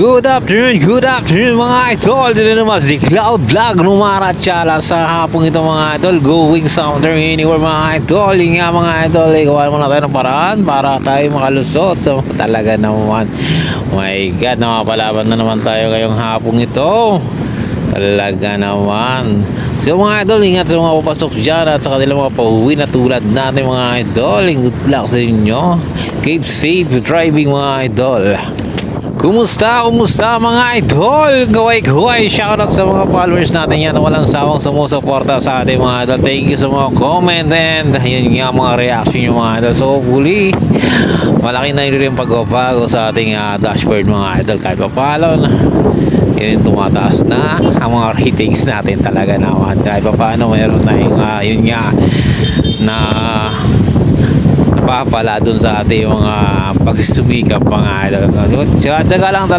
Good afternoon mga idol. Dito naman si Cloud Vlog numaratsala sa hapong ito mga idol. Going somewhere anywhere mga idol. Yung nga mga idol, gawa muna tayo ng paraan para tayo makalusot. So talaga naman, my God, napapalaban na naman tayo ngayong hapong ito. Talaga naman. So mga idol, ingat sa mga papasok dyan at sa kanilang mga pauwi na tulad natin mga idol. Good luck sa inyo. Keep safe driving mga idol. Kumusta mga idol? Gaway shoutout sa mga followers natin yan na walang sawang sumusuporta sa ating mga idol. Thank you sa mga comment and yun nga mga reaction yung mga idol. So hopefully malaki na yun rin pagbabago sa ating dashboard mga idol. Kahit pa paano yun tumataas na ang mga ratings natin talaga naman. Kahit pa paano mayroon tayong yun nga na napapala dun sa ating mga pagsisumikap mga idol. Tsaga lang talaga.